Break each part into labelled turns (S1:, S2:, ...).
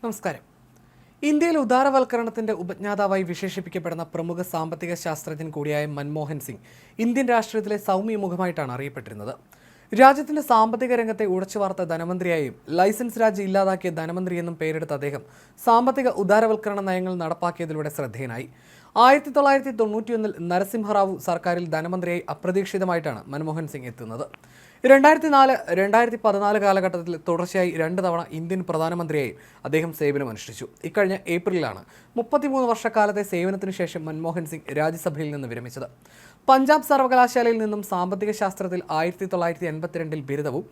S1: നമസ്കാരം. ഇന്ത്യയിൽ ഉദാരവൽക്കരണത്തിന്റെ ഉപജ്ഞാതാവായി വിശേഷിപ്പിക്കപ്പെടുന്ന പ്രമുഖ സാമ്പത്തിക ശാസ്ത്രജ്ഞൻ കൂടിയായ മൻമോഹൻ സിംഗ് ഇന്ത്യൻ രാഷ്ട്രീയത്തിലെ സൗമ്യ മുഖമായിട്ടാണ് അറിയപ്പെട്ടിരുന്നത്. രാജ്യത്തിന്റെ സാമ്പത്തിക രംഗത്തെ ഉടച്ചുവാർത്ത ധനമന്ത്രിയായും ലൈസൻസ് രാജ് ഇല്ലാതാക്കിയ ധനമന്ത്രിയെന്നും പേരെടുത്ത അദ്ദേഹം സാമ്പത്തിക ഉദാരവൽക്കരണ നയങ്ങൾ നടപ്പാക്കിയതിലൂടെ ശ്രദ്ധേയനായി. 1991 നരസിംഹറാവു സർക്കാരിൽ ധനമന്ത്രിയായി അപ്രതീക്ഷിതമായിട്ടാണ് മൻമോഹൻ സിംഗ് എത്തുന്നത്. 2004-2014 കാലഘട്ടത്തിൽ തുടർച്ചയായി 2 തവണ ഇന്ത്യൻ പ്രധാനമന്ത്രിയായി അദ്ദേഹം സേവനമനുഷ്ഠിച്ചു. ഇക്കഴിഞ്ഞ ഏപ്രിലാണ് 33 വർഷക്കാലത്തെ സേവനത്തിനു ശേഷം മൻമോഹൻ സിംഗ് രാജ്യസഭയിൽ നിന്ന് വിരമിച്ചത്. പഞ്ചാബ് സർവകലാശാലയിൽ നിന്നും സാമ്പത്തിക ശാസ്ത്രത്തിൽ 1982 ബിരുദവും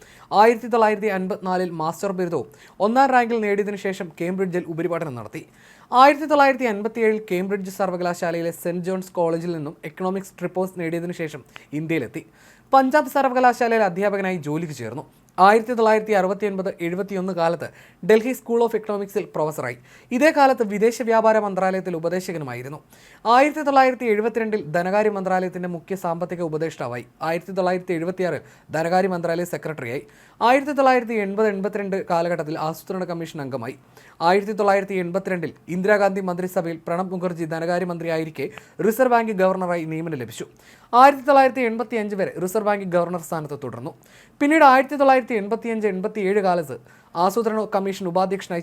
S1: 1954 മാസ്റ്റർ ബിരുദവും 1ാം റാങ്കിൽ നേടിയതിനു ശേഷം കേംബ്രിഡ്ജിൽ ഉപരിപഠനം നടത്തി. 1957 കേംബ്രിഡ്ജ് സർവകലാശാലയിലെ സെന്റ് ജോൺസ് കോളേജിൽ നിന്നും എക്കണോമിക്സ് ട്രിപ്പോസ് നേടിയതിനു ശേഷം ഇന്ത്യയിലെത്തി. പഞ്ചാബ് സർവകലാശാലയിൽ അധ്യാപകനായി ജോലിക്ക് ചേർന്നു. 1969-71 കാലത്ത് ഡൽഹി സ്കൂൾ ഓഫ് എക്കണോമിക്സിൽ പ്രൊഫസറായി. ഇതേ കാലത്ത് വിദേശ വ്യാപാര മന്ത്രാലയത്തിൽ ഉപദേശകനുമായിരുന്നു. 1972 ധനകാര്യ മന്ത്രാലയത്തിന്റെ മുഖ്യ സാമ്പത്തിക ഉപദേഷ്ടാവായി. 1976 ധനകാര്യ മന്ത്രാലയ സെക്രട്ടറിയായി. 1980-82 കാലഘട്ടത്തിൽ ആസൂത്രണ കമ്മീഷൻ അംഗമായി. 1982 ഇന്ദിരാഗാന്ധി മന്ത്രിസഭയിൽ പ്രണബ് മുഖർജി ധനകാര്യമന്ത്രിയായിരിക്കെ റിസർവ് ബാങ്ക് ഗവർണറായി നിയമനം ലഭിച്ചു. 1985 വരെ റിസർവ് ബാങ്ക് ഗവർണർ സ്ഥാനത്ത് തുടർന്നു. പിന്നീട് 1985-87 കാലത്ത് ആസൂത്രണ കമ്മീഷൻ ഉപാധ്യക്ഷനായി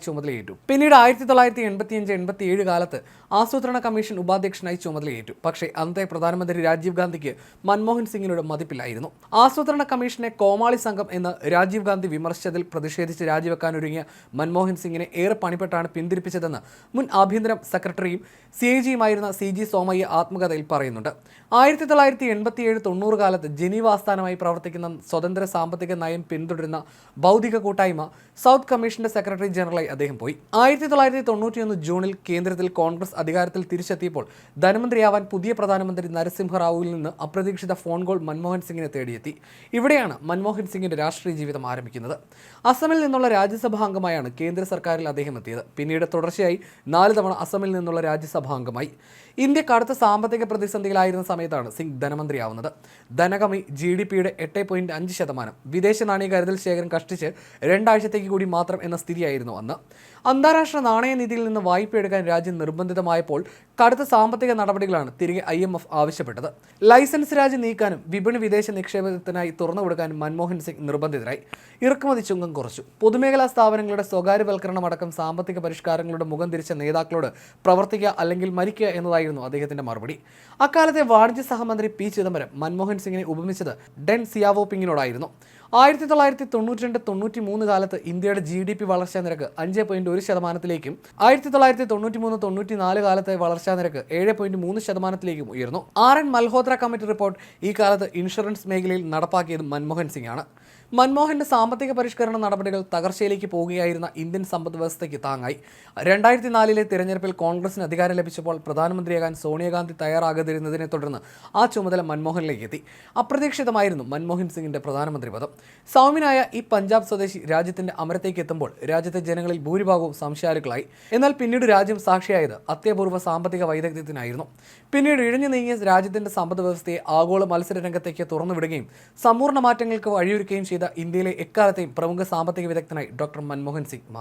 S1: ചുമതലയേറ്റു. പക്ഷേ അന്നത്തെ പ്രധാനമന്ത്രി രാജീവ് ഗാന്ധിക്ക് മൻമോഹൻ സിംഗിനോട് മതിപ്പില്ലായിരുന്നു. ആസൂത്രണ കമ്മീഷനെ കോമാളി സംഘം എന്ന് രാജീവ് ഗാന്ധി വിമർശിച്ചതിൽ പ്രതിഷേധിച്ച് രാജിവെക്കാനൊരുങ്ങിയ മൻമോഹൻ സിംഗിനെ ഏറെ പണിപ്പെട്ടാണ് പിന്തിരിപ്പിച്ചതെന്ന് മുൻ ആഭ്യന്തര സെക്രട്ടറിയും CAG-യുമായിരുന്ന CG സോമയ്യ ആത്മകഥയിൽ പറയുന്നുണ്ട്. 1987-90 കാലത്ത് ജനീവ ആസ്ഥാനമായി പ്രവർത്തിക്കുന്ന സ്വതന്ത്ര സാമ്പത്തിക നയം പിന്തുടരുന്ന ബൗദ്ധിക കൂട്ടായ്മ സൗത്ത് കമ്മീഷന്റെ സെക്രട്ടറി ജനറലായി അദ്ദേഹം പോയി. 1991 ജൂണിൽ കേന്ദ്രത്തിൽ കോൺഗ്രസ് അധികാരത്തിൽ തിരിച്ചെത്തിയപ്പോൾ ധനമന്ത്രിയാവാൻ പുതിയ പ്രധാനമന്ത്രി നരസിംഹറാവുവിൽ നിന്ന് അപ്രതീക്ഷിത ഫോൺ കോൾ മൻമോഹൻ സിംഗിനെ തേടിയെത്തി. ഇവിടെയാണ് മൻമോഹൻ സിംഗിന്റെ രാഷ്ട്രീയ ജീവിതം ആരംഭിക്കുന്നത്. അസമിൽ നിന്നുള്ള രാജ്യസഭാ അംഗമായാണ് കേന്ദ്ര സർക്കാരിൽ അദ്ദേഹം എത്തിയത്. പിന്നീട് തുടർച്ചയായി 4 തവണ അസമിൽ നിന്നുള്ള രാജ്യസഭാ അംഗമായി. ഇന്ത്യ കടുത്ത സാമ്പത്തിക പ്രതിസന്ധിയിലായിരുന്ന സമയത്താണ് സിംഗ് ധനമന്ത്രിയാവുന്നത്. ധനകമ്മി GDP-യുടെ 8.5%, വിദേശ നാണയ കരുതൽ ശേഖരം കഷ്ടിച്ച് 2 ആഴ്ചത്തേക്ക് കൂടി മാത്രം എന്ന സ്ഥിതിയായിരുന്നു അന്ന്. അന്താരാഷ്ട്ര നാണയനിധിയിൽ നിന്ന് വായ്പ എടുക്കാൻ രാജ്യം നിർബന്ധിതമായപ്പോൾ കടുത്ത സാമ്പത്തിക നടപടികളാണ് തിരികെ IMF ആവശ്യപ്പെട്ടത്. ലൈസൻസ് രാജ് നീക്കാനും വിപണി വിദേശ നിക്ഷേപത്തിനായി തുറന്നുകൊടുക്കാനും മൻമോഹൻ സിംഗ് നിർബന്ധിതരായി. ഇറക്കുമതി ചുങ്കം കുറച്ചു. പൊതുമേഖലാ സ്ഥാപനങ്ങളുടെ സ്വകാര്യവൽക്കരണം അടക്കം സാമ്പത്തിക പരിഷ്കാരങ്ങളുടെ മുഖം തിരിച്ച നേതാക്കളോട് പ്രവർത്തിക്കുക അല്ലെങ്കിൽ മരിക്കുക എന്നതായിരുന്നു അദ്ദേഹത്തിന്റെ മറുപടി. അക്കാലത്തെ വാണിജ്യ സഹമന്ത്രി P. ചിദംബരം മൻമോഹൻ സിംഗിനെ ഉപമിച്ചത് ഡെൻ സിയാവോപിങ്ങിനോടായിരുന്നു. 1992-93 കാലത്ത് ഇന്ത്യയുടെ GDP വളർച്ചാ നിരക്ക് 5.1%-ലേക്കും 1993-94 കാലത്തെ വളർച്ചാ നിരക്ക് 7.3%-ലേക്കും ഉയർന്നു. RN മൽഹോത്ര കമ്മിറ്റി റിപ്പോർട്ട് ഈ കാലത്ത് ഇൻഷുറൻസ് മേഖലയിൽ നടപ്പാക്കിയത് മൻമോഹൻ സിംഗ് ആണ്. മൻമോഹന്റെ സാമ്പത്തിക പരിഷ്കരണ നടപടികൾ തകർച്ചയിലേക്ക് പോകുകയായിരുന്ന ഇന്ത്യൻ സമ്പദ് വ്യവസ്ഥയ്ക്ക് താങ്ങായി. 2004 തിരഞ്ഞെടുപ്പിൽ കോൺഗ്രസിന് അധികാരം ലഭിച്ചപ്പോൾ പ്രധാനമന്ത്രിയാകാൻ സോണിയാഗാന്ധി തയ്യാറാകാതിരുന്നതിനെ തുടർന്ന് ആ ചുമതല മൻമോഹനിലേക്ക് എത്തി. അപ്രതീക്ഷിതമായിരുന്നു മൻമോഹൻ സിംഗിന്റെ പ്രധാനമന്ത്രി പദം. സൗമ്യനായ ഈ പഞ്ചാബ് സ്വദേശി രാജ്യത്തിന്റെ അമരത്തേക്ക് എത്തുമ്പോൾ രാജ്യത്തെ ജനങ്ങളിൽ ഭൂരിഭാഗവും സംശയാലുക്കളായി. എന്നാൽ പിന്നീട് രാജ്യം സാക്ഷിയായത് അത്യപൂർവ്വ സാമ്പത്തിക വൈദഗ്ധ്യത്തിനായിരുന്നു. പിന്നീട് ഇഴഞ്ഞു നീങ്ങിയ രാജ്യത്തിന്റെ സമ്പദ് വ്യവസ്ഥയെ ആഗോള മത്സര രംഗത്തേക്ക് തുറന്നുവിടുകയും സമ്പൂർണ്ണ മാറ്റങ്ങൾക്ക് വഴിയൊരുക്കുകയും ചെയ്ത ഇന്ത്യയിലെ എക്കാലത്തെയും പ്രമുഖ സാമ്പത്തിക വിദഗ്ധനായി ഡോക്ടർ മൻമോഹൻ സിംഗ് മാറി.